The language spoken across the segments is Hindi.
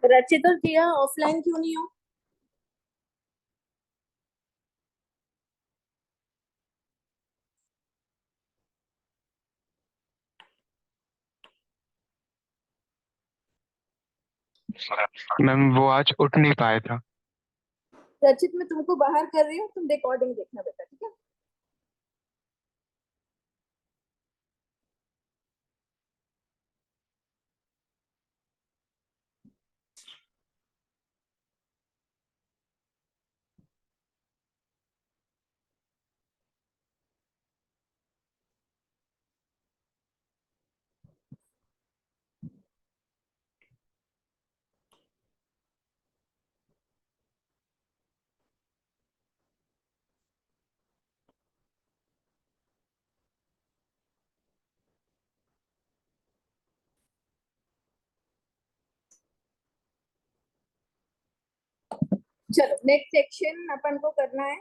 रचित और किया ऑफलाइन क्यों नहीं हो? मैम वो आज उठ नहीं पाया था। रचित, मैं तुमको बाहर कर रही हूँ, तुम रिकॉर्डिंग देखना बेटा, ठीक है? चलो, नेक्स्ट सेक्शन अपन को करना है।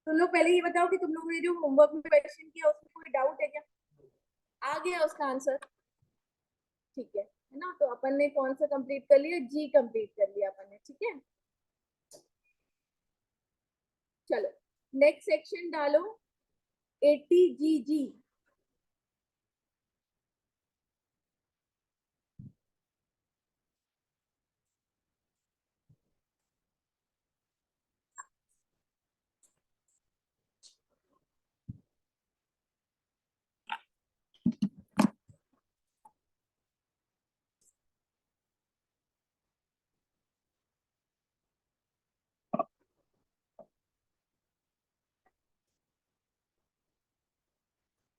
तुम लोग पहले ये बताओ कि तुम लोगों ने जो होमवर्क में क्वेश्चन किया उसमें कोई डाउट है क्या? आ गया उसका आंसर? ठीक है ना? तो अपन ने कौन सा कंप्लीट कर लिया? जी कंप्लीट कर लिया अपन ने, ठीक है। चलो, नेक्स्ट सेक्शन डालो। 80 जी।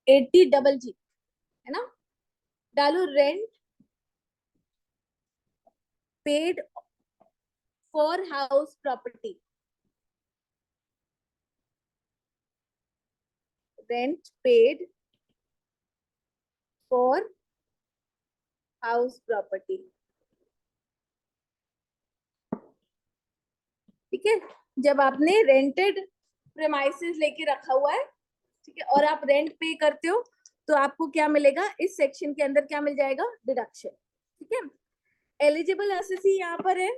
80 डबल जी, है ना? डालो rent paid for house property. Rent paid for house property, ठीक है। जब आपने रेंटेड प्रेमाइसेस लेके रखा हुआ है, ठीक है, और आप रेंट पे करते हो, तो आपको क्या मिलेगा? इस सेक्शन के अंदर क्या मिल जाएगा? डिडक्शन, ठीक है। एलिजिबल एसएससी यहाँ पर है।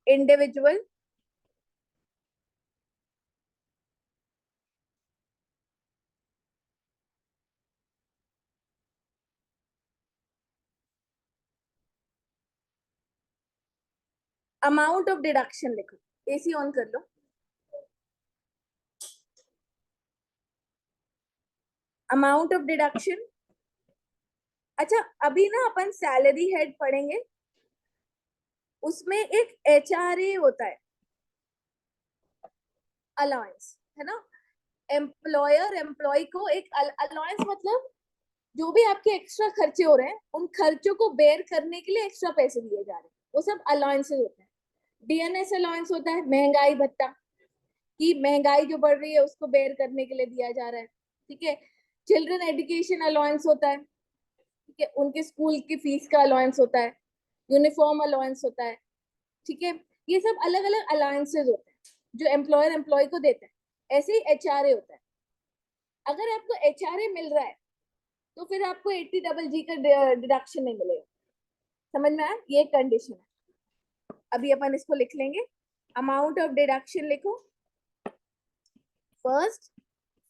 इंडिविजुअल, अमाउंट ऑफ डिडक्शन लिखो। एसी ऑन कर लो। Amount of deduction. अच्छा, अभी ना अपन सैलरी हेड पढ़ेंगे, उसमें एक एचआरए होता है, अलाउंस, है ना? एम्प्लॉयर एम्प्लॉय को एक अलाउंस, मतलब जो भी आपके एक्स्ट्रा खर्चे हो रहे हैं उन खर्चों को बेयर करने के लिए एक्स्ट्रा पैसे दिए जा रहे हैं, वो सब अलाउंसेस होते हैं। डीएनएस अलाउंस होता है महंगाई भत्ता, कि महंगाई जो बढ़ रही है उसको बेयर करने के लिए दिया जा रहा है, ठीक है। चिल्ड्रन एजुकेशन अलाउंस होता है, ठीक है, उनके स्कूल की फीस का अलाउंस होता है। यूनिफॉर्म अलाउंस होता है, ठीक है। ये सब अलग अलग अलाउंसेस होते हैं जो एम्प्लॉयर एम्प्लॉय को देता है। ऐसे ही एचआरए होता है। अगर आपको एचआरए मिल रहा है तो फिर आपको 80 डबल जी का डिडक्शन नहीं मिलेगा। समझ में आया? ये कंडीशन है। अभी अपन इसको लिख लेंगे। अमाउंट ऑफ डिडक्शन लिखो। First,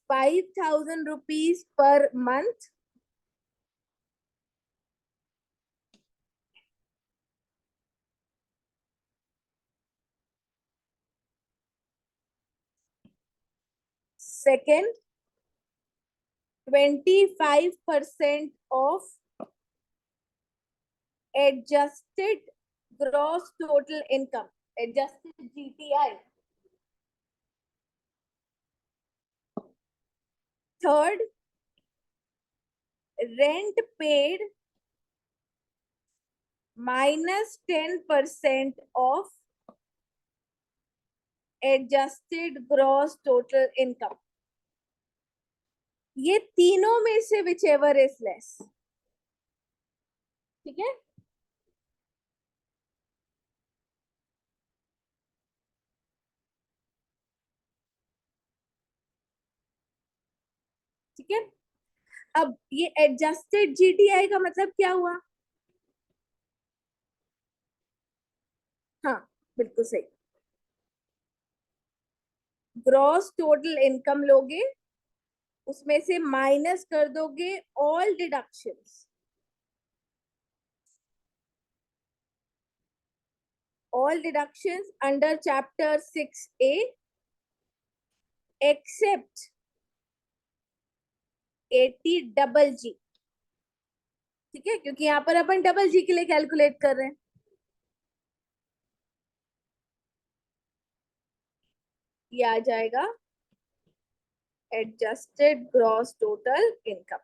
5,000 rupees per month. Second, 25% of adjusted gross total income, adjusted GTI. Third, rent paid -10% of adjusted gross total income. ये तीनों में से विच एवर इज लेस, ठीक है। ठीक है। अब ये एडजस्टेड जीटीआई का मतलब क्या हुआ? हाँ, बिल्कुल सही। ग्रॉस टोटल इनकम लोगे, उसमें से माइनस कर दोगे all deductions, all deductions under chapter 6A except 80 double जी। ठीक है, क्योंकि यहाँ पर अपन डबल जी के लिए कैलकुलेट कर रहे हैं। ये आ जाएगा एडजस्टेड ग्रॉस टोटल इनकम।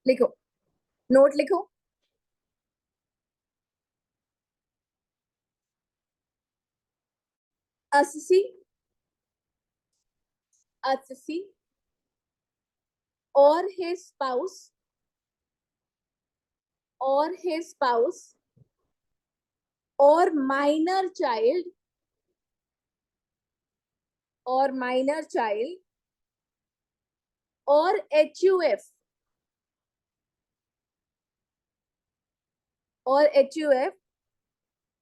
लिखो, नोट लिखो। 80, 80 और his spouse, और his spouse और माइनर चाइल्ड, और माइनर चाइल्ड और HUF, और HUF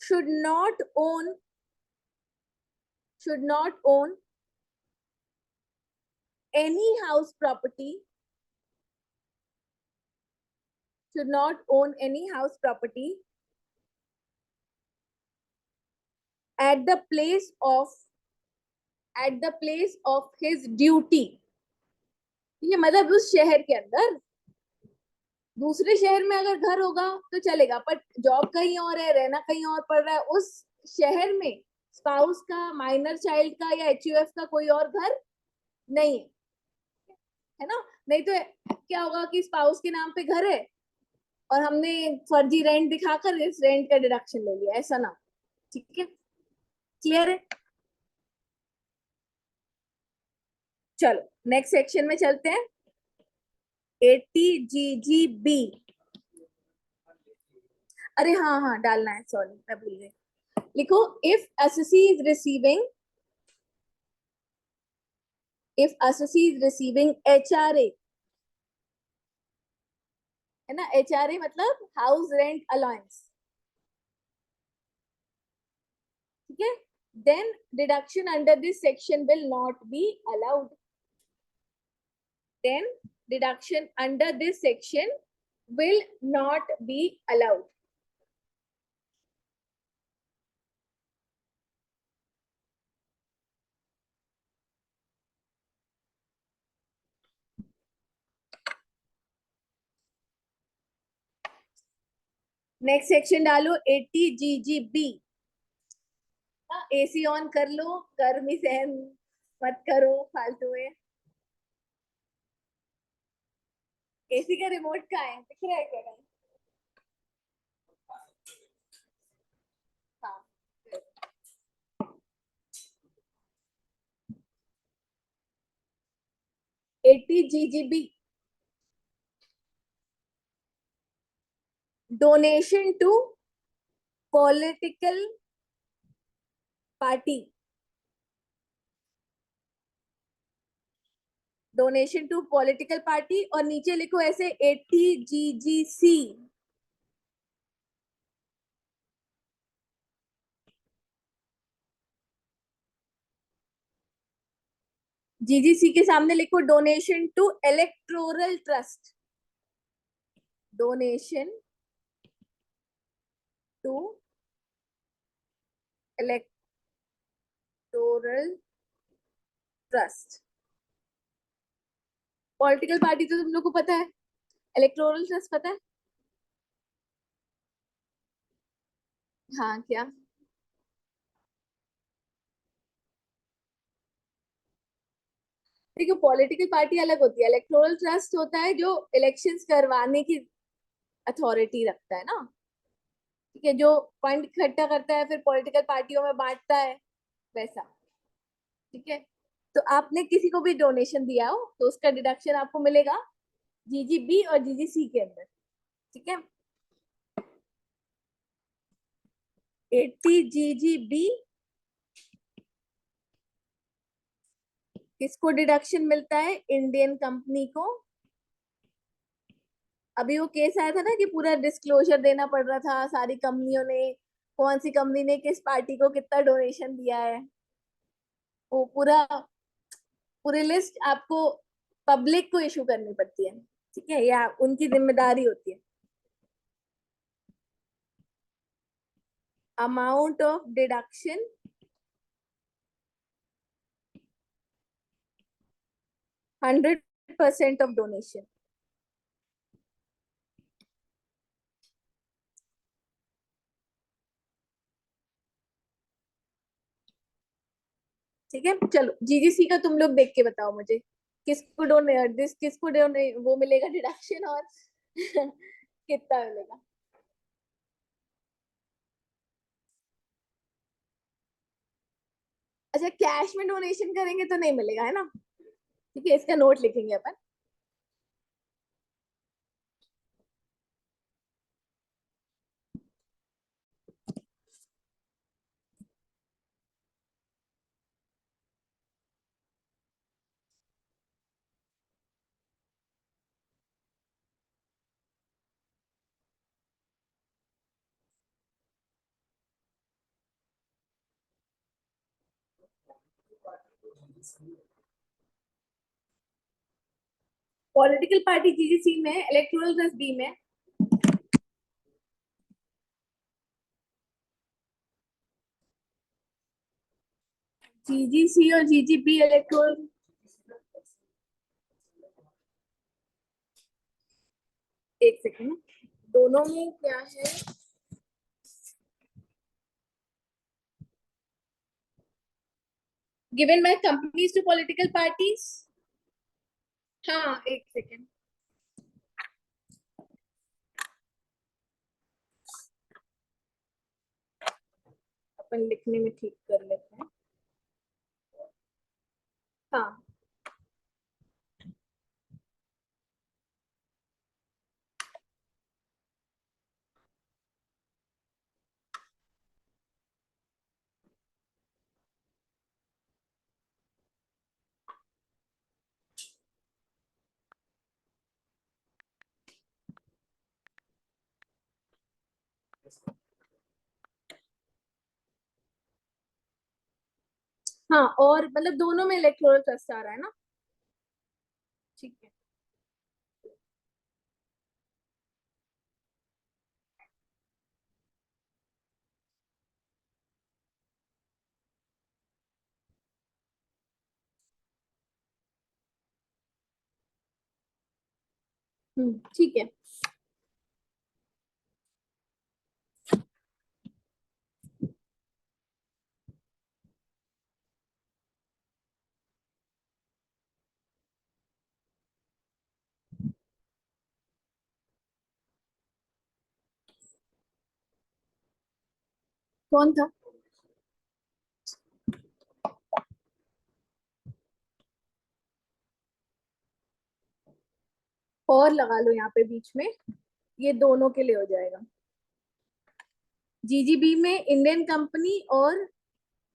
should not own, should not own any house property, should not own any house property at the place of, at the place of his duty। ये मतलब उस शहर के अंदर, दूसरे शहर में अगर घर होगा तो चलेगा, पर जॉब कहीं और है, रहना कहीं और पड़ रहा है, उस शहर में स्पाउस का, माइनर चाइल्ड का या HUF का कोई और घर नहीं है, है ना। नहीं तो क्या होगा कि स्पाउस के नाम पे घर है और हमने फर्जी रेंट दिखाकर इस रेंट का डिडक्शन ले लिया, ऐसा ना। ठीक है, क्लियर है। चलो नेक्स्ट सेक्शन में चलते हैं। 80 GGB। अरे हाँ हाँ, डालना है, सॉरी मैं भूल गई। लिखो, if SSC is receiving, if assessee is receiving HRA, है ना, HRA मतलब हाउस रेंट अलाउंस, ठीक है, then deduction under this section will not be allowed, then deduction under this section will not be allowed। Next section डालो 80 GGB। AC ऑन कर लो, गर्मी सहन मत करो फालतू में। AC का रिमोट कहाँ है, दिख रहा है क्या कहीं? हाँ, 80 GGB, donation to political party, donation to political party, और नीचे लिखो ऐसे 80 GGC। GGC के सामने लिखो donation to electoral trust, donation to electoral trust. Political party तो तुम लोग को पता है, इलेक्टोरल ट्रस्ट पता है? हाँ, क्या? देखो, पॉलिटिकल पार्टी अलग होती है, इलेक्टोरल ट्रस्ट होता है जो इलेक्शंस करवाने की अथॉरिटी रखता है ना, ठीक है, जो फंड इकट्ठा करता है फिर पॉलिटिकल पार्टियों में बांटता है, वैसा। ठीक है, तो आपने किसी को भी डोनेशन दिया हो तो उसका डिडक्शन आपको मिलेगा जीजीबी और जीजीसी के अंदर। ठीक है, 80 जीजीबी किसको डिडक्शन मिलता है? इंडियन कंपनी को। अभी वो केस आया था ना कि पूरा डिस्क्लोजर देना पड़ रहा था सारी कंपनियों ने, कौन सी कंपनी ने किस पार्टी को कितना डोनेशन दिया है, वो पूरी लिस्ट आपको पब्लिक को इशू करनी पड़ती है। ठीक है, या उनकी जिम्मेदारी होती है। Amount of deduction 100% of donation. ठीक है, चलो जीजीसी का तुम लोग देख के बताओ मुझे, किसको डोने वो मिलेगा डिडक्शन, और कितना मिलेगा। अच्छा, कैश में डोनेशन करेंगे तो नहीं मिलेगा, है ना? ठीक है, इसका नोट लिखेंगे अपन। पॉलिटिकल पार्टी जीजीसी में, इलेक्टोरल ट्रस्ट बी में। जीजीसी और जीजीबी इलेक्टोरल, एक सेकेंड, दोनों में क्या है? Given by companies to political parties. हाँ, एक सेकेंड, अपन लिखने में ठीक कर लेते हैं। हाँ, हाँ, और मतलब दोनों में इलेक्टोरल ट्रस्ट आ रहा है ना? ठीक है। ठीक है। कौन था? और लगा लो यहाँ पे बीच में, ये दोनों के लिए हो जाएगा। जीजीबी में इंडियन कंपनी और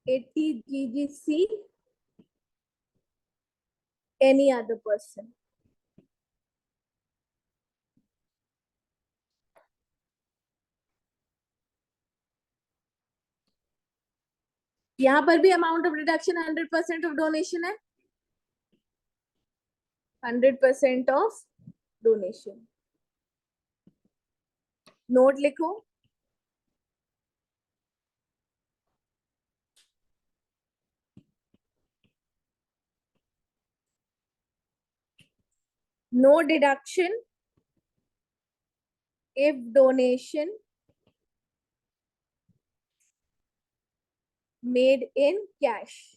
80 जीजीसी एनी अदर पर्सन। यहाँ पर भी amount of deduction 100% of donation है। 100% ऑफ डोनेशन। नोट लिखो। No deduction if donation made in cash।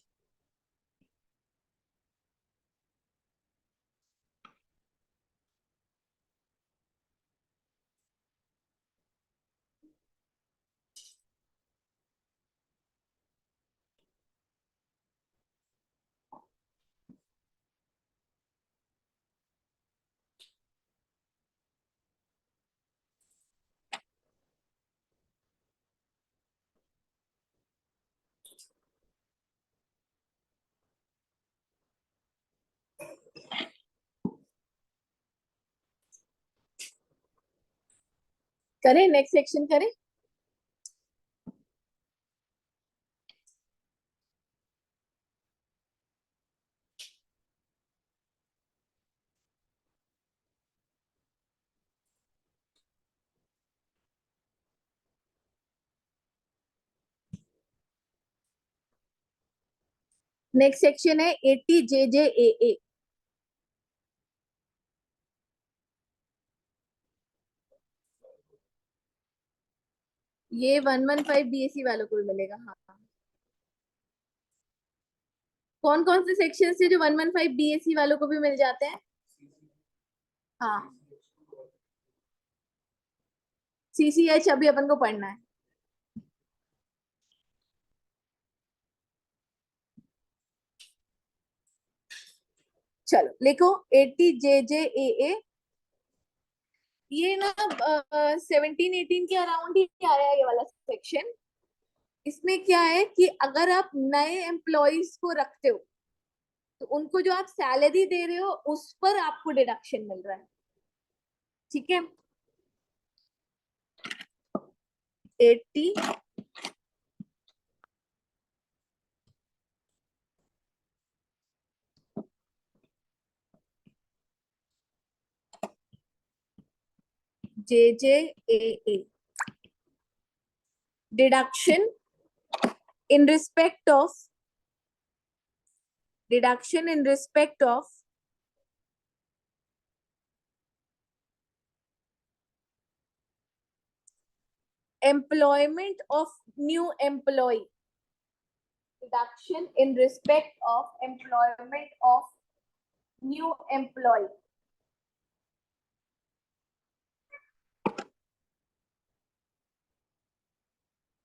करें, नेक्स्ट सेक्शन करें। नेक्स्ट सेक्शन है 80 JJAA। ये 115 BSc वालों को भी मिलेगा। हाँ, कौन कौन से सेक्शन से जो 115 BSc वालों को भी मिल जाते हैं? हाँ, CCH अभी अपन को पढ़ना है। चलो लिखो 80 JJAA। ये ना 17-18 के अराउंड ही आया है ये वाला सेक्शन। इसमें क्या है कि अगर आप नए एम्प्लॉयज को रखते हो तो उनको जो आप सैलरी दे रहे हो उस पर आपको डिडक्शन मिल रहा है। ठीक है, 80 JJAA deduction in respect of deduction in respect of employment of new employee, deduction in respect of employment of new employee।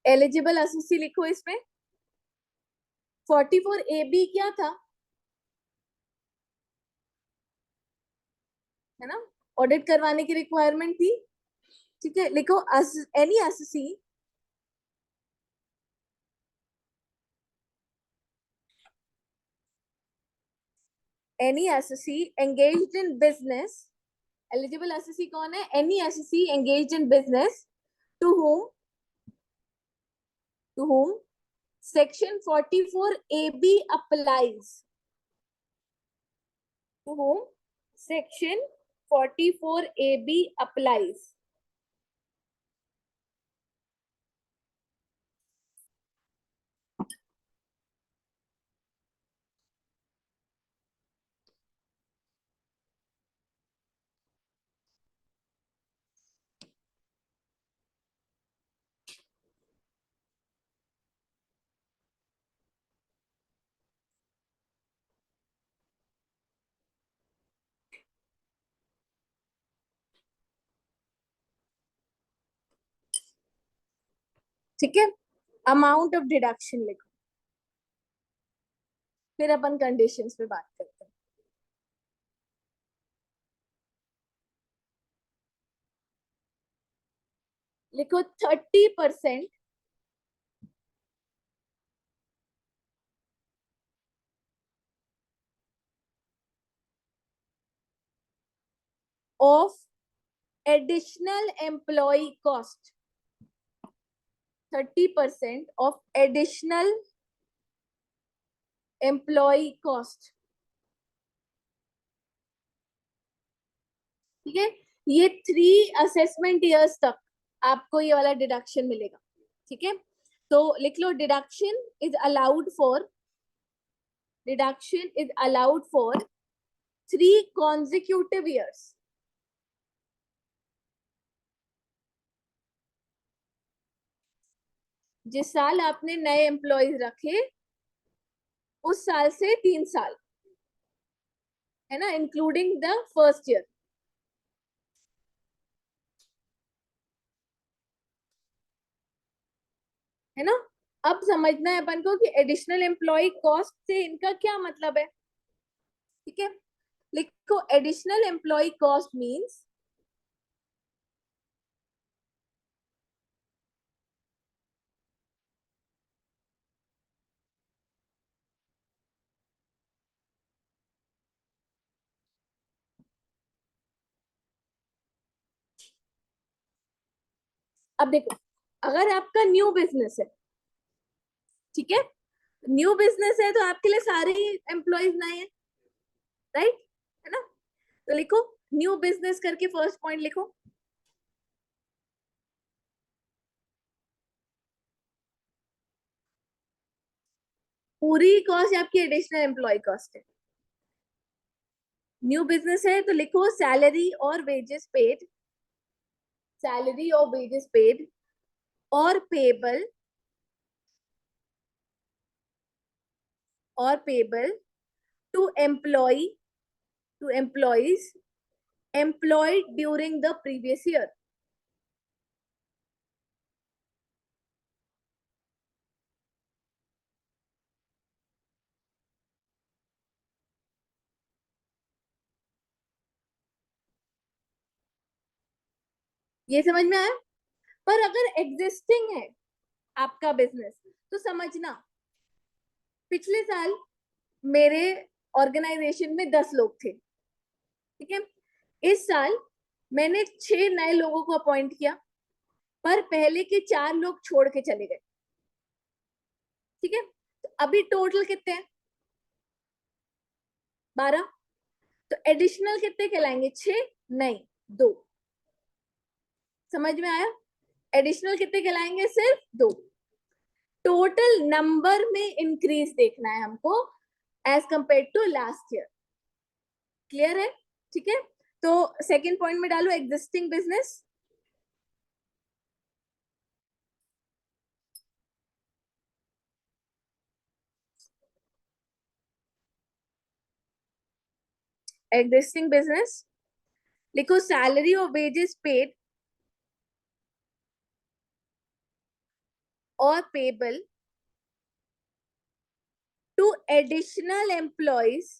Eligible SSC लिखो इसमें। 44AB क्या था, है ना, ऑडिट करवाने की रिक्वायरमेंट थी। ठीक है, लिखो any SSC engaged in business। Eligible SSC कौन है? Any SSC engaged in business to whom section 44AB applies, to whom section 44AB applies। ठीक है, अमाउंट ऑफ डिडक्शन लिखो, फिर अपन कंडीशंस पे बात करते हैं। लिखो 30% of additional employee cost, 30% of additional employee cost। ठीक है, ये 3 असेसमेंट ईयर्स तक आपको ये वाला डिडक्शन मिलेगा। ठीक है, तो लिख लो deduction is allowed for 3 consecutive years। जिस साल आपने नए एम्प्लॉयज रखे उस साल से 3 साल, है ना, इंक्लूडिंग द फर्स्ट ईयर। है ना, अब समझना है अपन को कि एडिशनल एम्प्लॉय कॉस्ट से इनका क्या मतलब है। ठीक है, लिखो एडिशनल एम्प्लॉय कॉस्ट मींस अब देखो, अगर आपका न्यू बिजनेस है, ठीक है, न्यू बिजनेस है तो आपके लिए सारे एम्प्लॉयज नए हैं, राइट, है ना? तो लिखो न्यू बिजनेस करके फर्स्ट पॉइंट लिखो। पूरी कॉस्ट आपकी एडिशनल एम्प्लॉय कॉस्ट है। न्यू बिजनेस है तो लिखो सैलरी और वेजेस पेड, सैलरी और वेजेस पेड और पेबल, और payable to employ, to employees employed during the previous year। ये समझ में आया? पर अगर एग्जिस्टिंग है आपका बिजनेस तो समझना, पिछले साल मेरे ऑर्गेनाइजेशन में 10 लोग थे, ठीक है, इस साल मैंने 6 नए लोगों को अपॉइंट किया, पर पहले के 4 लोग छोड़ के चले गए, ठीक है, तो अभी टोटल कितने हैं? 12। तो एडिशनल कितने कहलाएंगे? 6 नहीं 2। समझ में आया? एडिशनल कितने कहलाएंगे? सिर्फ 2। टोटल नंबर में इंक्रीज देखना है हमको as compare to last year. Clear है? ठीक है, तो सेकंड पॉइंट में डालो एग्जिस्टिंग बिजनेस। एग्जिस्टिंग बिजनेस लिखो सैलरी और वेजेस पेड और payable to additional employees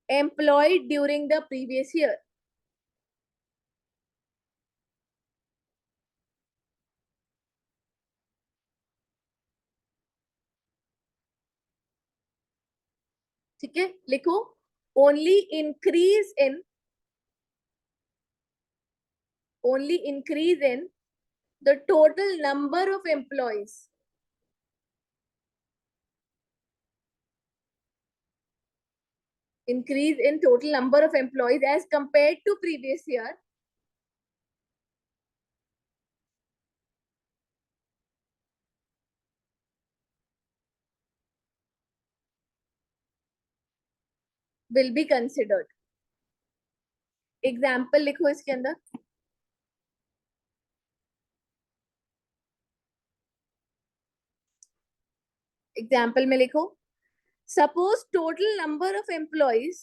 employed during the previous year। ठीक है, लिखो only increase in the total number of employees, increase in total number of employees as compared to previous year will be considered। Example लिखो इसके अंदर। एग्जाम्पल में लिखो suppose total number of employees,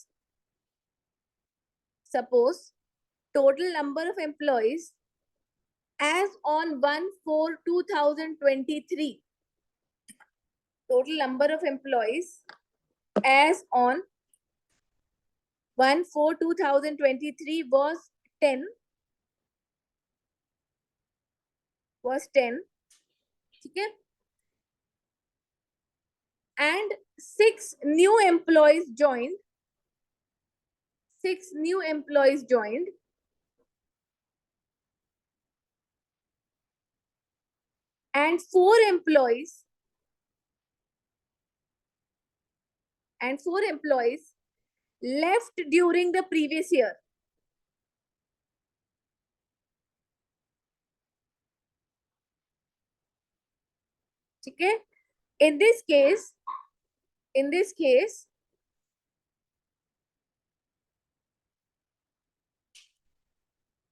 suppose total number of employees as on 1/4/2023, total number of employees as on 1/4/2023 was 10, ठीक है, and 6 new employees joined, 6 new employees joined, and 4 employees left during the previous year। ठीक है, in this case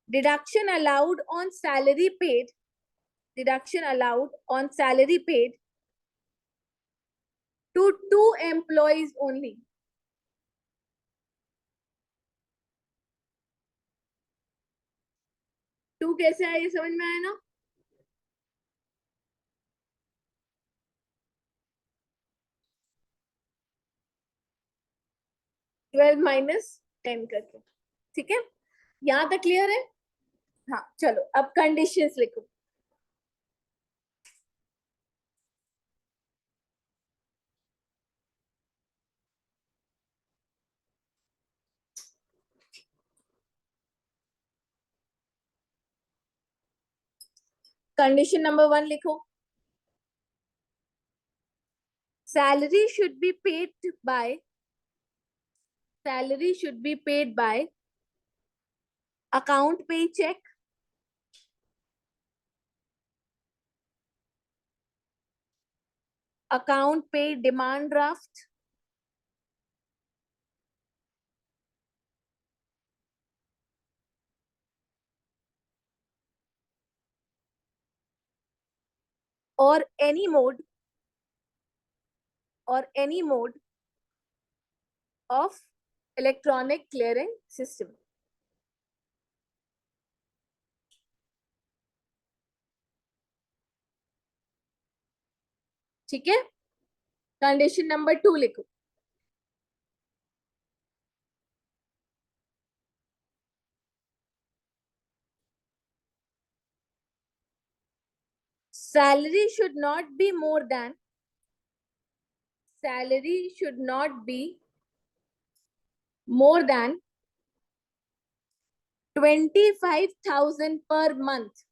deduction allowed on salary paid to 2 employees only। To कैसे आया, ये समझ में आया ना? -12 करके, ठीक है, यहां तक क्लियर है? हाँ चलो अब कंडीशंस लिखो। कंडीशन नंबर 1 लिखो, salary should be paid by account paycheck, account pay demand draft, or any mode of electronic clearing system. ठीक है, कंडीशन नंबर 2 लिखो, salary should not be more than 25,000 per month.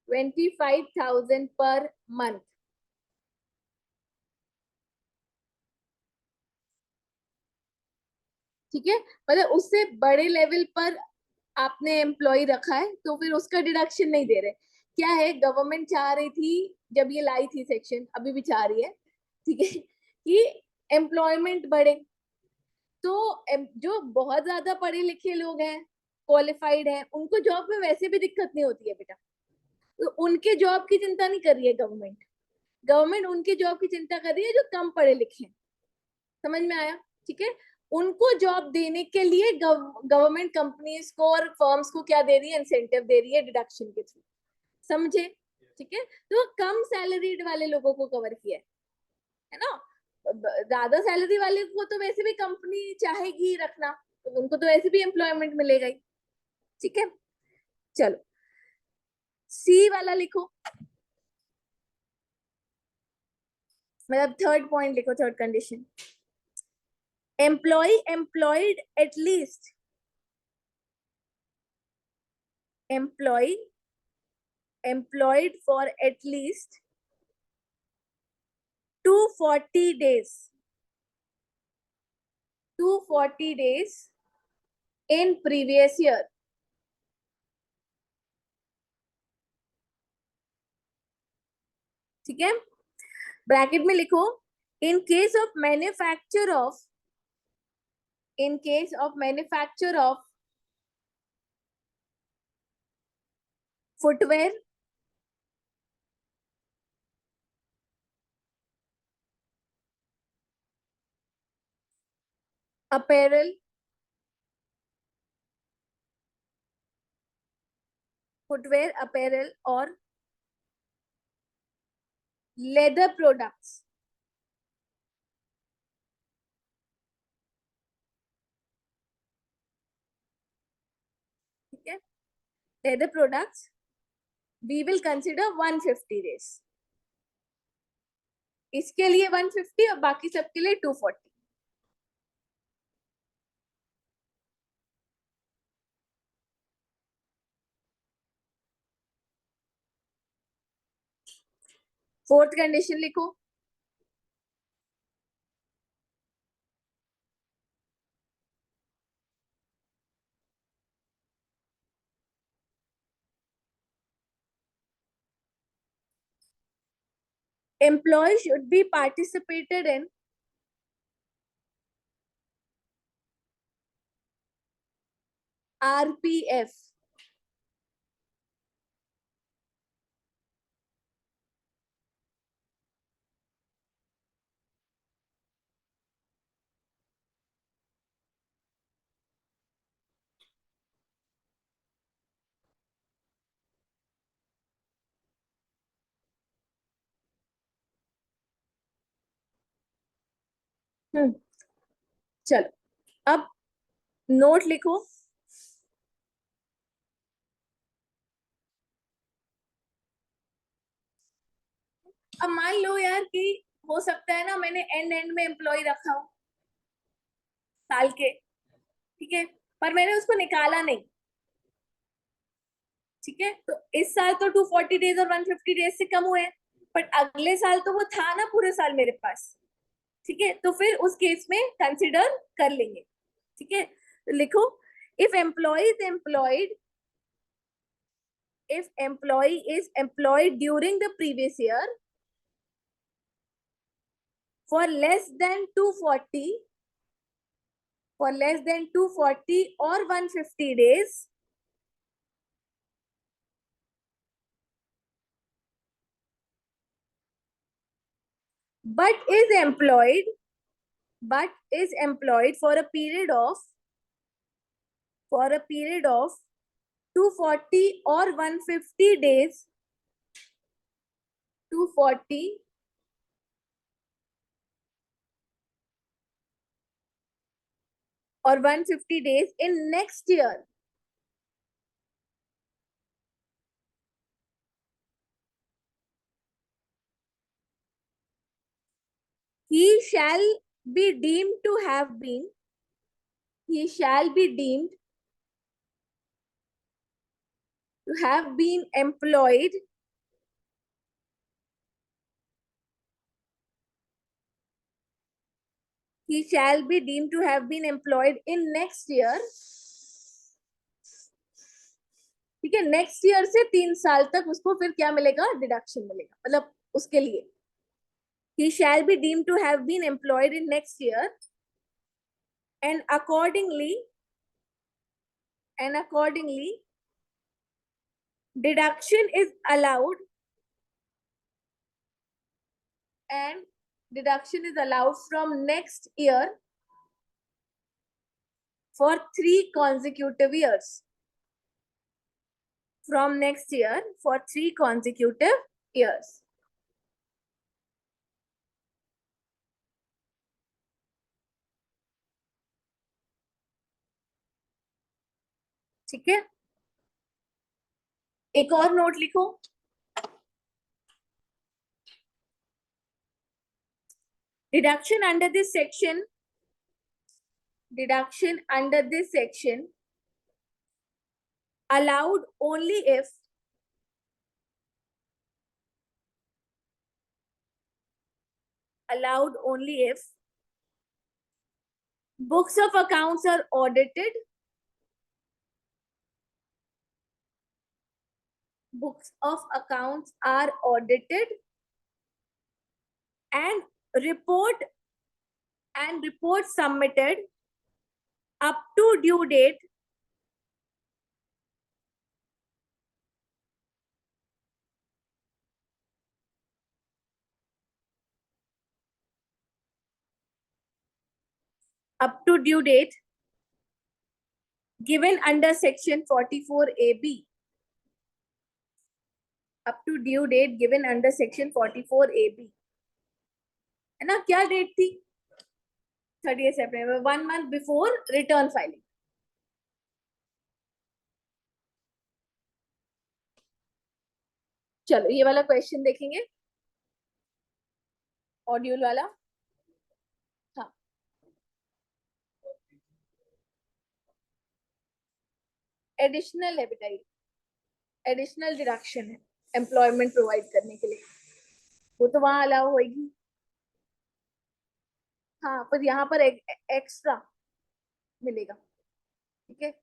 25,000 per month. ठीक है, मतलब उससे बड़े लेवल पर आपने एम्प्लॉय रखा है तो फिर उसका डिडक्शन नहीं दे रहे। क्या है, गवर्नमेंट चाह रही थी जब ये लाई थी सेक्शन, अभी भी चाह रही है, ठीक है, कि एम्प्लॉयमेंट बढ़े, तो जो बहुत ज्यादा पढ़े लिखे लोग हैं, क्वालिफाइड हैं, उनको जॉब में वैसे भी दिक्कत नहीं होती है बेटा, तो उनके जॉब की चिंता नहीं कर रही है गवर्नमेंट उनकी जॉब की चिंता कर रही है जो कम पढ़े लिखे हैं। समझ में आया? ठीक है, उनको जॉब देने के लिए गवर्नमेंट कंपनीज को और फर्म्स को क्या दे रही है, इंसेंटिव दे रही है डिडक्शन के थ्रू। समझे? ठीक है, तो कम सैलरीड वाले लोगों को कवर किया है ना, ज्यादा सैलरी वाले को तो वैसे भी कंपनी चाहेगी रखना, तो उनको तो वैसे भी एम्प्लॉयमेंट मिलेगा ही। ठीक है, चलो सी वाला लिखो, मतलब थर्ड पॉइंट लिखो, third condition, employee employed at least employee employed for at least 240 days in previous year. ठीक है, ब्रैकेट में लिखो, in case of manufacture of footwear, apparel, or leather products. ठीक है, leather products we will consider 150 days, इसके लिए 150 और बाकी सबके लिए 240। फोर्थ कंडीशन लिखो, employee should be participated in RPF. चलो अब नोट लिखो, अब मान लो यार कि हो सकता है ना मैंने एंड में एम्प्लॉय रखा हो साल के, ठीक है, पर मैंने उसको निकाला नहीं, ठीक है, तो इस साल तो 240 डेज और 150 डेज से कम हुए, बट अगले साल तो वो था ना पूरे साल मेरे पास। ठीक है, तो फिर उस केस में कंसिडर कर लेंगे। ठीक है, तो लिखो, if employ is employed, if employee is employed during the previous year for less than 240 or 150 days, but is employed for a period of 240 or 150 days, 240 or 150 days in next year, he shall be deemed to have been employed in next year. ठीक है, नेक्स्ट ईयर से 3 साल तक उसको फिर क्या मिलेगा, डिडक्शन मिलेगा, मतलब उसके लिए he shall be deemed to have been employed in next year, and accordingly deduction is allowed from next year for 3 consecutive years. From next year for 3 consecutive years. ठीक है, एक और नोट लिखो, deduction under this section allowed only if books of accounts are audited, and report submitted up to due date given under section 44AB. Up to due date given under section 44AB, है ना, क्या डेट थी, 30 सितंबर, 1 month बिफोर रिटर्न फाइलिंग। चलो ये वाला क्वेश्चन देखेंगे, ऑड्यूल वाला। हाँ, एडिशनल है बेटा, एडिशनल डिडक्शन है एम्प्लॉयमेंट प्रोवाइड करने के लिए, वो तो वहां अलाउ होगी। हाँ, पर यहाँ पर एक्स्ट्रा मिलेगा। ठीक है,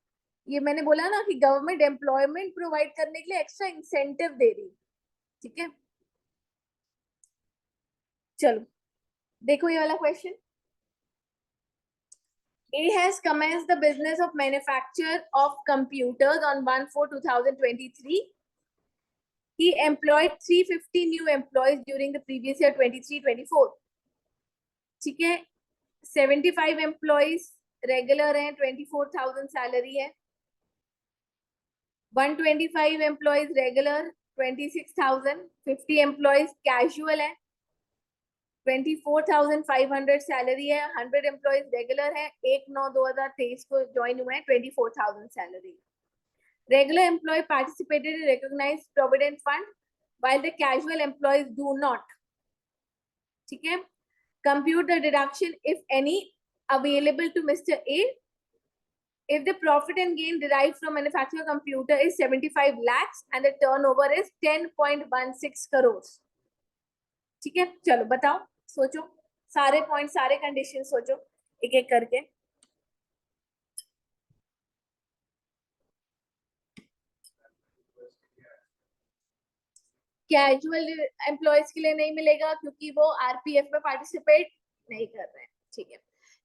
ये मैंने बोला ना कि गवर्नमेंट एम्प्लॉयमेंट प्रोवाइड करने के लिए एक्स्ट्रा इंसेंटिव दे रही है। ठीक है, चलो देखो ये वाला question. A has commenced the business of manufacture of computers on 1/4/2023. He employed 350 new employees during the previous year 23-24. ठीक है, 75 employees रेगुलर हैं, 24,000 सैलरी है, 125 employees रेगुलर 26,000, 50 employees कैजुअल है 24,500 सैलरी है, 100 employees रेगुलर है, 1/9/2023 को ज्वाइन हुए हैं, 24,000 salary. Regular employee participated in recognized provident fund while the casual employees do not. ठीक है, compute the deduction if any available to Mr. A if the profit and gain derived from manufacturing a computer is 75 lakhs and the turnover is 10.16 crores. ठीक है, चलो बताओ, सोचो, सारे पॉइंट, सारे कंडीशन सोचो एक एक करके. कैजुअल एम्प्लॉयज के लिए नहीं मिलेगा क्योंकि वो आरपीएफ में पार्टिसिपेट नहीं कर रहे हैं. ठीक है,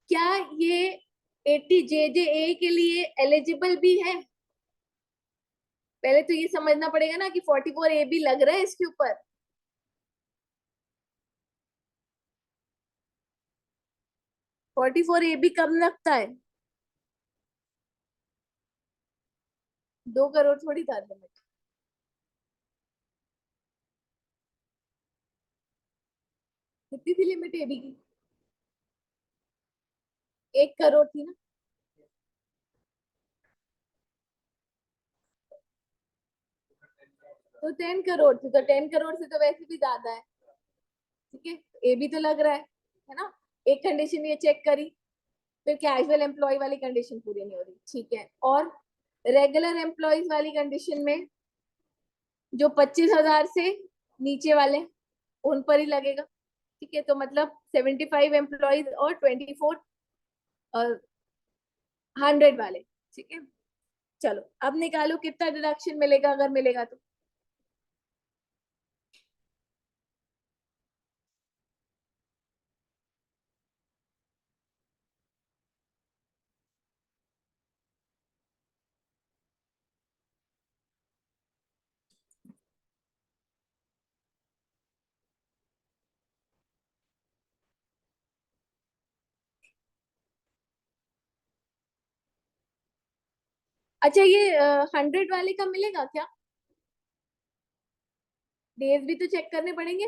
क्या ये 80 JJA के लिए एलिजिबल भी है? पहले तो ये समझना पड़ेगा ना कि 44 AB लग रहा है इसके ऊपर. 44 AB कब लगता है? 2 करोड़ थोड़ी था लिमिट. कितनी थी लिमिट एबी की? 1 करोड़ थी ना. तो 10 करोड़ थी, तो 10 करोड़ से तो वैसे भी ज्यादा है. ठीक है, ए भी तो लग रहा है ना. एक कंडीशन ये चेक करी, फिर कैजुअल एम्प्लॉय वाली कंडीशन पूरी नहीं हो रही. ठीक है, और रेगुलर एम्प्लॉयज वाली कंडीशन में जो 25,000 से नीचे वाले उन पर ही लगेगा. ठीक है, तो मतलब 75 एम्प्लॉयज और 24 और 100 वाले. ठीक है, चलो अब निकालो कितना डिडक्शन मिलेगा अगर मिलेगा तो. अच्छा, ये 100 वाले का मिलेगा क्या? डेज भी तो चेक करने पड़ेंगे.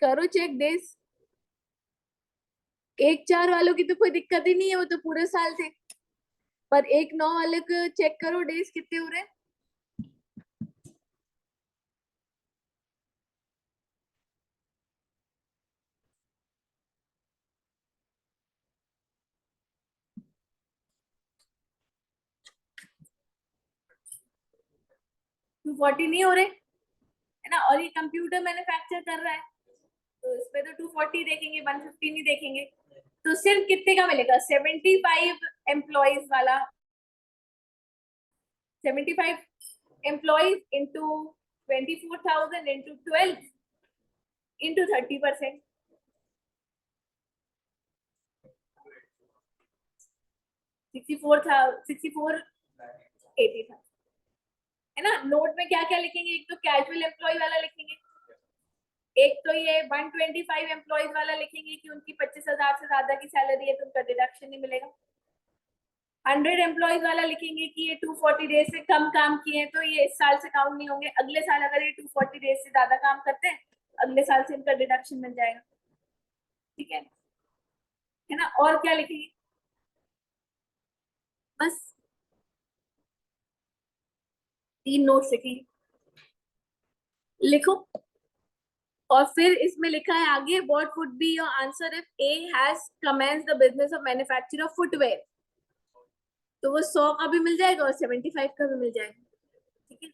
करो चेक डेज. 1 4 वालों की तो कोई दिक्कत ही नहीं है, वो तो पूरे साल थे. पर 1 9 वाले को चेक करो डेज कितने हो रहे हैं. टू 40 नहीं हो रहे है ना, और ये कंप्यूटर मैन्युफैक्चर कर रहा है तो इसमें तो 240 देखेंगे, 150 नहीं देखेंगे. तो सिर्फ कितने का मिलेगा? 75 एम्प्लॉयज वाला. 75 एम्प्लॉयज इंटू 24,000 इंटू 12 इंटू 30%. 64,80 था, है ना. नोट में क्या क्या लिखेंगे? एक तो कैजुअल एम्प्लॉय वाला लिखेंगे, एक तो ये 125 एम्प्लॉयज वाला लिखेंगे कि उनकी 25,000 से ज्यादा की सैलरी है तो उनका डिडक्शन नहीं मिलेगा. 100 एम्प्लॉयज वाला लिखेंगे कि ये 240 डेज से कम काम किए हैं तो ये इस साल से काउंट नहीं होंगे. अगले साल अगर ये 240 डेज से ज्यादा काम करते हैं अगले साल से इनका डिडक्शन मिल जाएगा. ठीक है ना. और क्या लिखेंगे? बस 3 नोट्स लिखेंगे. लिखो. और फिर इसमें लिखा है आगे, what would be your answer if A has commenced the business of manufacture of footwear. तो वो 100 का भी मिल जाएगा और 75 का भी मिल जाएगा. ठीक है,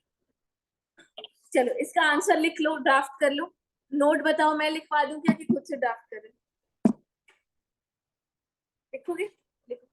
चलो इसका आंसर लिख लो, ड्राफ्ट कर लो. नोट बताओ, मैं लिखवा दूं क्या कि खुद से ड्राफ्ट करें? लिखोगे? लिखो.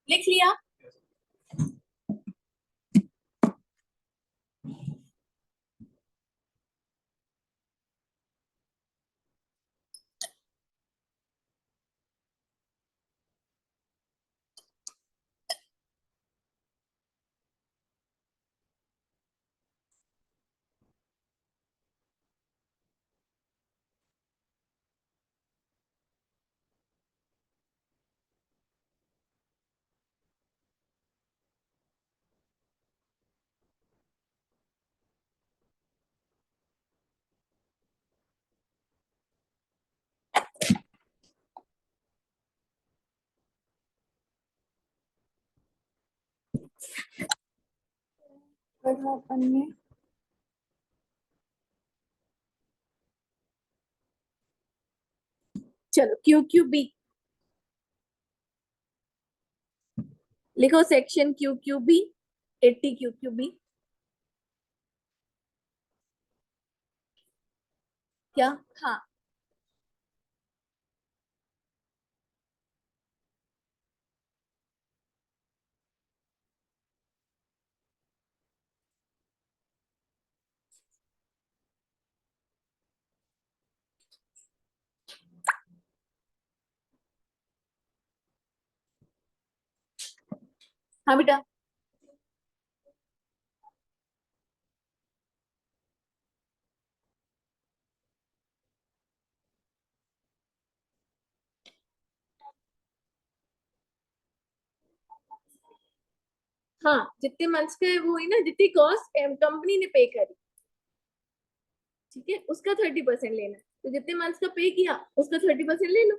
लिख लिया? चलो क्यू क्यू बी लिखो, section Q Q B, 80 Q Q B. क्या? हाँ, हाँ बेटा। हाँ, जितने मंथ्स के वो हुई ना, जितनी कॉस्ट कंपनी ने पे करी, ठीक है, उसका 30% लेना है। तो जितने मंथ्स का पे किया उसका 30% ले लो।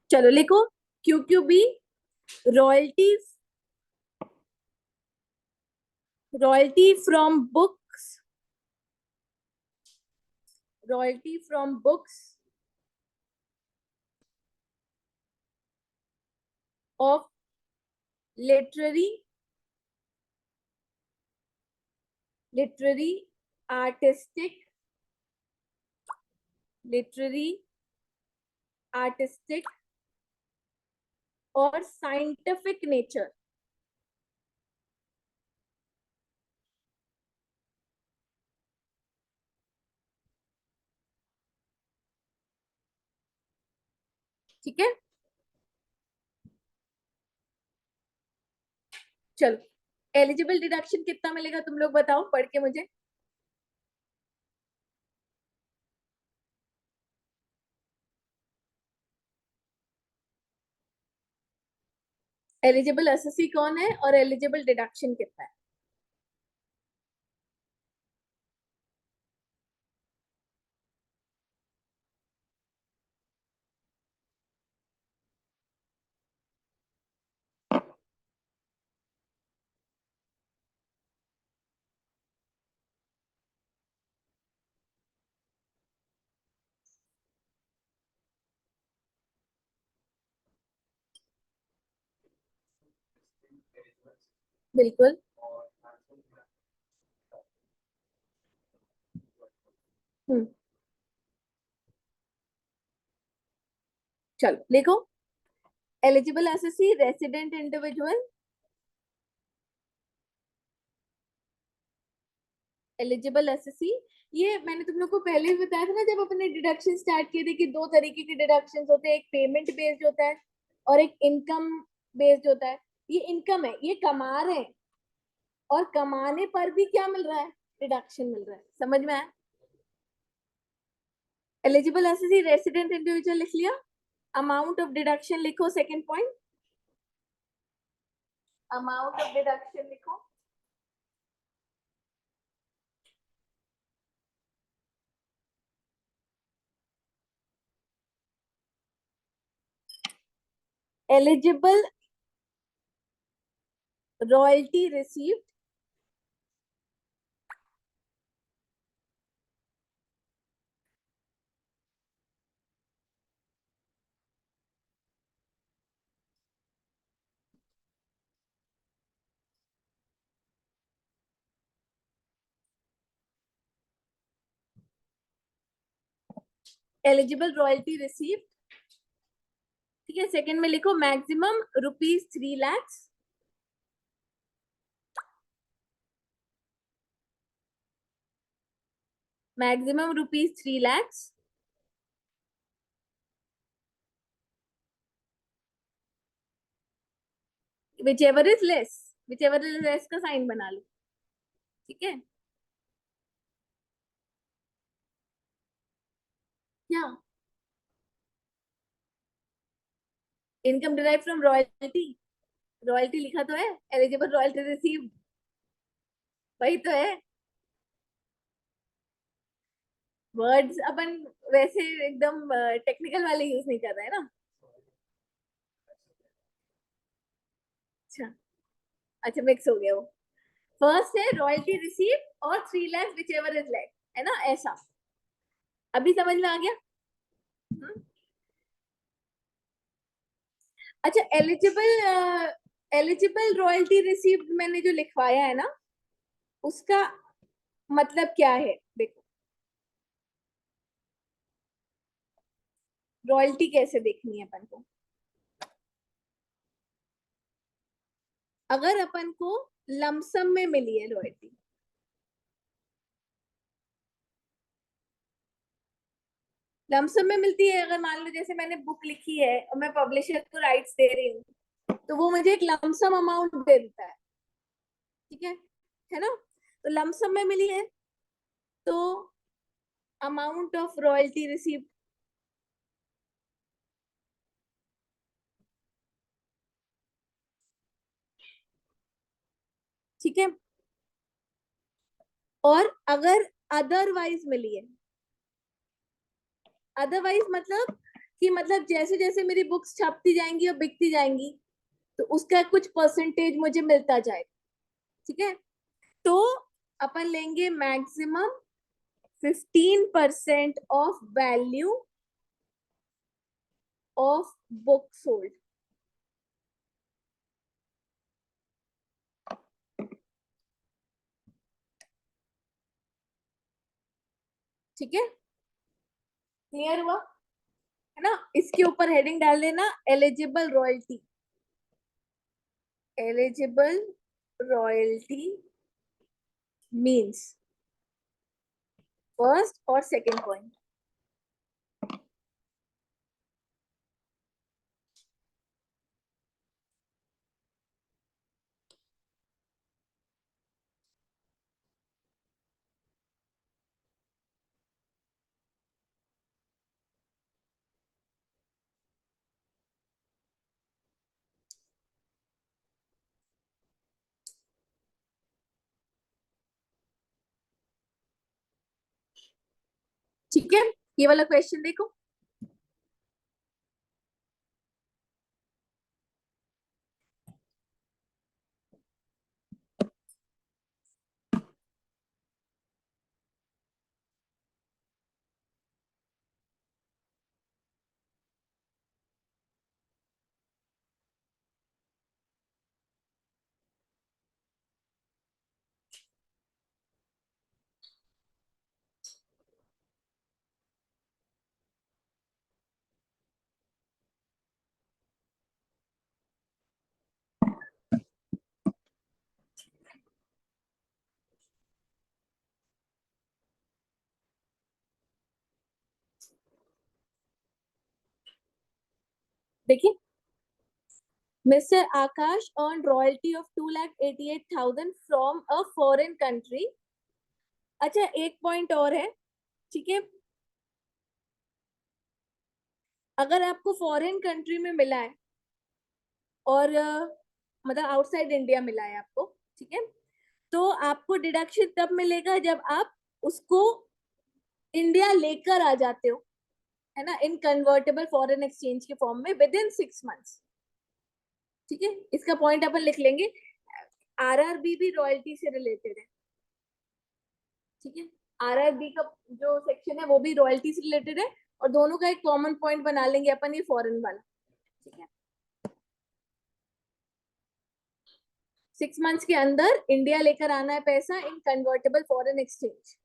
चलो लिखो, Q Q B, royalties, royalty from books, royalty from books of literary, literary artistic, literary artistic और साइंटिफिक नेचर। ठीक है, चलो एलिजिबल डिडक्शन कितना मिलेगा तुम लोग बताओ पढ़ के मुझे। एलिजिबल एसएससी कौन है और एलिजिबल डिडक्शन कितना है? बिल्कुल। हम्म, चलो लिखो, eligible SSC resident individual, eligible SSC, ये मैंने तुम लोग को पहले भी बताया था ना जब अपने डिडक्शन स्टार्ट किए थे कि दो तरीके के डिडक्शन होते हैं, एक पेमेंट बेस्ड होता है और एक इनकम बेस्ड होता है। ये इनकम है, ये कमा रहे हैं और कमाने पर भी क्या मिल रहा है? डिडक्शन मिल रहा है। समझ में आया? एलिजिबल एसएससी रेसिडेंट इंडिविजुअल लिख लिया, अमाउंट ऑफ डिडक्शन लिखो second point. Amount of deduction लिखो। Eligible royalty received eligible royalty received. ठीक है, सेकंड में लिखो maximum ₹3 lakh. Maximum ₹3 lakh. whichever is less, whichever is less का साइन बना लो। ठीक है, क्या income derive from royalty. Royalty लिखा तो है, एलिजिबल रॉयल्टी रिसीव्ड, वही तो है। वर्ड्स अपन वैसे एकदम टेक्निकल वाले यूज नहीं कर रहे हैं ना। अच्छा, अच्छा मिक्स हो गया वो। फर्स्ट है रॉयल्टी रिसीव और 3 lakh which ever is less, है ना ऐसा। अभी समझ में आ गया। अच्छा, एलिजिबल रॉयल्टी रिसीव्ड मैंने जो लिखवाया है ना, उसका मतलब क्या है देखो। रॉयल्टी कैसे देखनी है अपन को। अगर अपन को लमसम में मिली है रॉयल्टी, लमसम में मिलती है, अगर मान लो जैसे मैंने बुक लिखी है और मैं पब्लिशर को राइट्स दे रही हूँ, तो वो मुझे एक लमसम अमाउंट दे देता है। ठीक है ना। तो लमसम में मिली है, तो अमाउंट ऑफ रॉयल्टी रिसीव। ठीक है, और अगर अदरवाइज मिली है, अदरवाइज मतलब कि मतलब जैसे जैसे मेरी बुक्स छपती जाएंगी और बिकती जाएंगी, तो उसका कुछ परसेंटेज मुझे मिलता जाएगा। ठीक है, तो अपन लेंगे maximum 15% of value of book sold. ठीक है, क्लियर हुआ है ना। इसके ऊपर हेडिंग डाल देना eligible royalty. Eligible royalty means first और सेकंड पॉइंट। ठीक है, ये वाला क्वेश्चन देखो। देखिए, mister Akash earned royalty of 2,88,000 from a foreign country। अच्छा, एक पॉइंट और है। ठीक है, अगर आपको फॉरेन कंट्री में मिला है और मतलब आउटसाइड इंडिया मिला है आपको, ठीक है, तो आपको डिडक्शन तब मिलेगा जब आप उसको इंडिया लेकर आ जाते हो, है ना, इन कन्वर्टेबल फॉरेन एक्सचेंज के फॉर्म में विद इन 6 मंथ्स। ठीक है, इसका पॉइंट अपन लिख लेंगे। आरआरबी भी रॉयल्टी से रिलेटेड है, ठीक है, आरआरबी का जो सेक्शन है वो भी रॉयल्टी से रिलेटेड है, और दोनों का एक कॉमन पॉइंट बना लेंगे अपन, ये फॉरेन वाला, ठीक है। 6 मंथ्स के अंदर इंडिया लेकर आना है पैसा इन कन्वर्टेबल फॉरेन एक्सचेंज,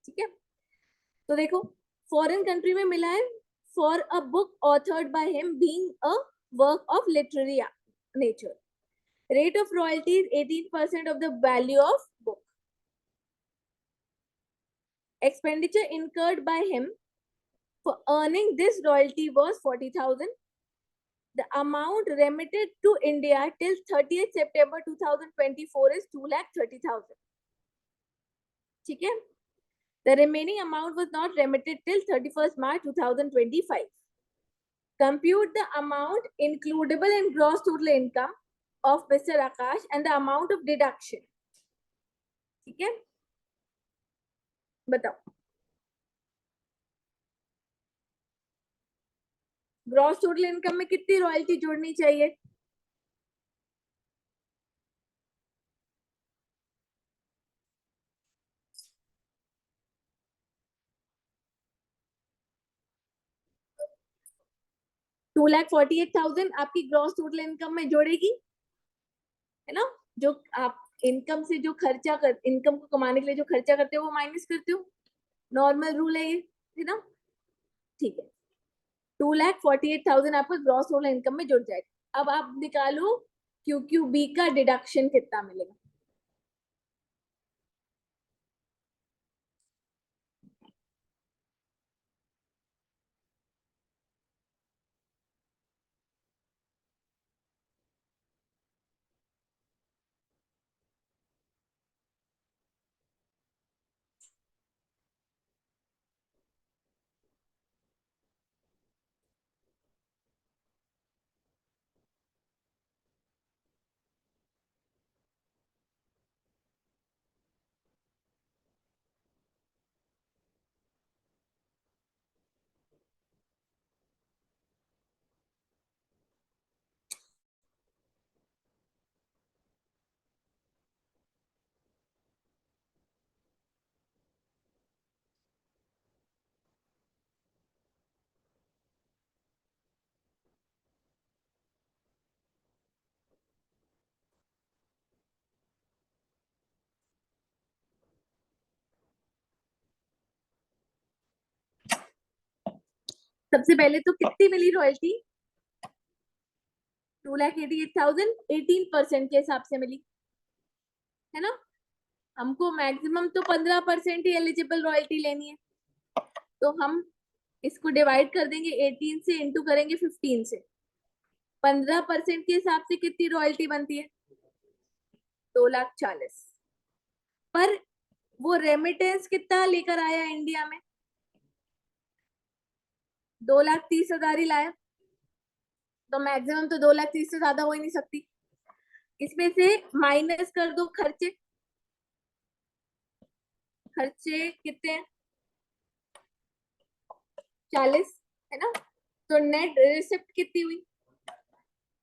ठीक है। तो देखो, फॉरेन कंट्री में मिला है for a book authored by him being a work of literary nature, rate of royalty is 18% of the value of book. Expenditure incurred by him for earning this royalty was 40,000. The amount remitted to India till 30th September 2024 is 2,30,000. ठीक है, the remaining amount was not remitted till 31st March 2025. Compute the amount includable in gross total income of Mr. Akash and the amount of deduction. ठीक है, बताओ ग्रॉस टोटल इनकम में कितनी रॉयल्टी जोड़नी चाहिए? $2,48,000 आपकी ग्रॉस टोटल इनकम में जोड़ेगी, है ना। जो आप इनकम से जो खर्चा कर, इनकम को कमाने के लिए जो खर्चा करते हो वो माइनस करते हो, नॉर्मल रूल है ये, है ना। ठीक है, 2,48,000 आपका ग्रॉस टोटल इनकम में जुड़ जाएगा। अब आप निकालो QQB का डिडक्शन कितना मिलेगा। सबसे पहले तो कितनी मिली रॉयल्टी? 2,88,000, 18% के हिसाब से मिली, है ना। हमको मैक्सिमम तो 15% ही एलिजिबल रॉयल्टी लेनी है, तो हम इसको डिवाइड कर देंगे 18 से, इंटू करेंगे 15 से। 15% के हिसाब से कितनी रॉयल्टी बनती है? 2,40,000। पर वो रेमिटेंस कितना लेकर आया इंडिया में? 2,30,000 ही लाया, तो मैक्सिमम तो 2,30,000 से ज्यादा हो ही नहीं सकती। इसमें से माइनस कर दो खर्चे, खर्चे कितने हैं? 40, है ना। तो नेट रिसिप्ट कितनी हुई?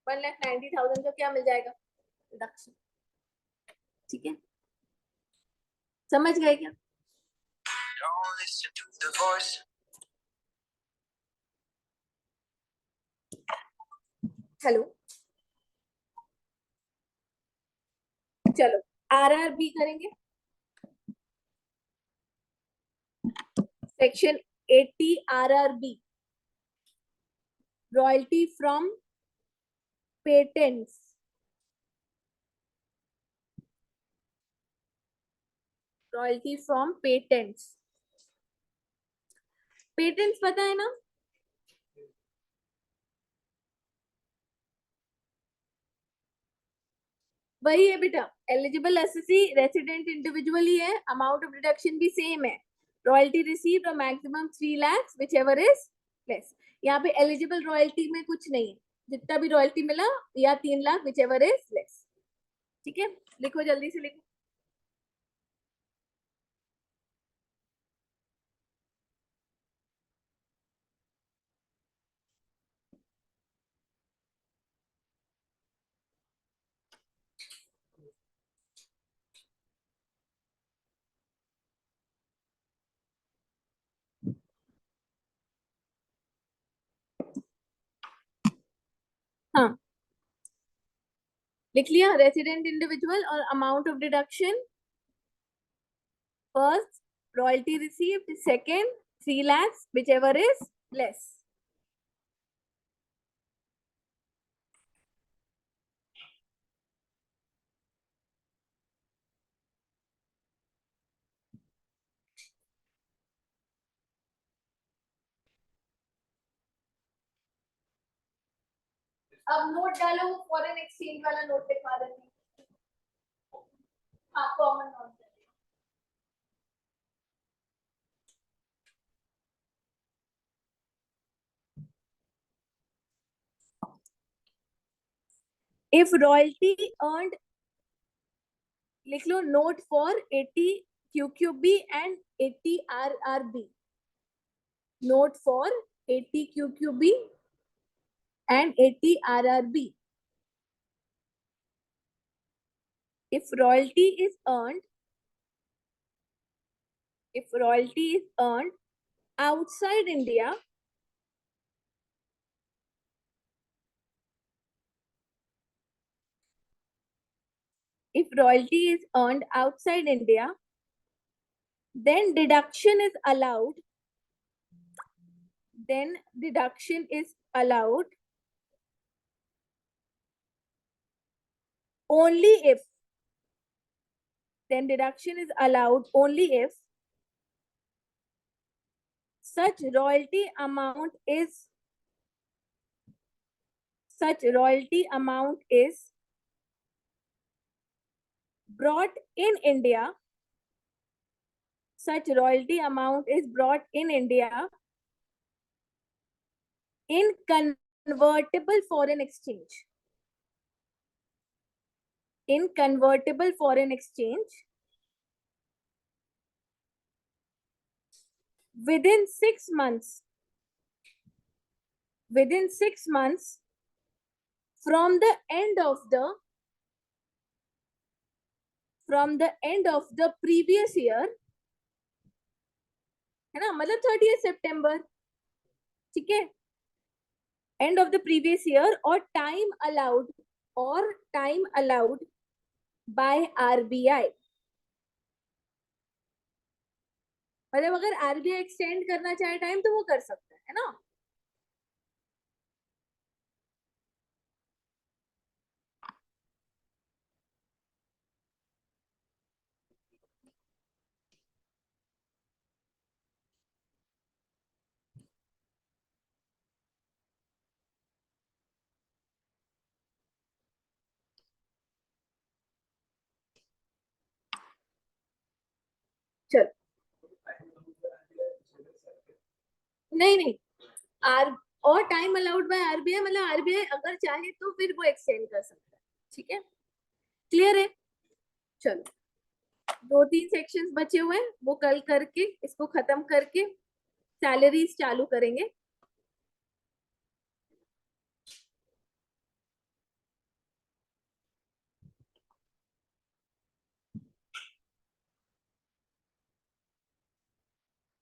1,90,000 का क्या मिल जाएगा? रिडक्शन। ठीक है, समझ गए क्या? हेलो, चलो आरआरबी करेंगे। Section 80 RRB, royalty from patents. Royalty from patents, patents पता है ना? वही है बेटा, एलिजिबल एसएससी रेसिडेंट इंडिविजुअल ही है, अमाउंट ऑफ डिडक्शन भी सेम है, royalty received maximum 3 lakhs whichever is less. यहाँ पे एलिजिबल रॉयल्टी में कुछ नहीं है, जितना भी रॉयल्टी मिला, या 3 lakh, which ever is less. ठीक है, लिखो जल्दी से लिखो। हाँ, लिख लिया। रेसिडेंट इंडिविजुअल और amount of deduction. First, royalty received. Second, 3 lakhs, which ever is less. अब नोट डालो, फॉरेन एक्सचेंज वाला नोट दिखा देती। हाँ, common note. If royalty earned, लिख लो, note for 80 QQB and 80 RRB. Note for 80 QQB and 80 RRB. If royalty is earned outside India, if royalty is earned outside India, then deduction is allowed. Then deduction is allowed only if. Then deduction is allowed only if such royalty amount is brought in India. Such royalty amount is brought in India in convertible foreign exchange. In convertible foreign exchange within 6 months. Within 6 months from the end of the previous year, है ना, मतलब 30 सितंबर, ठीक है, end of the previous year, or time allowed by RBI. मतलब अगर RBI एक्सटेंड करना चाहे टाइम तो वो कर सकता है ना। चल, नहीं, आर और टाइम अलाउड बाय आरबीआई, मतलब आरबीआई अगर चाहे तो फिर वो एक्सटेंड कर सकता है। ठीक है, क्लियर है। चलो, 2-3 सेक्शंस बचे हुए हैं, वो कल करके इसको खत्म करके सैलरीज चालू करेंगे।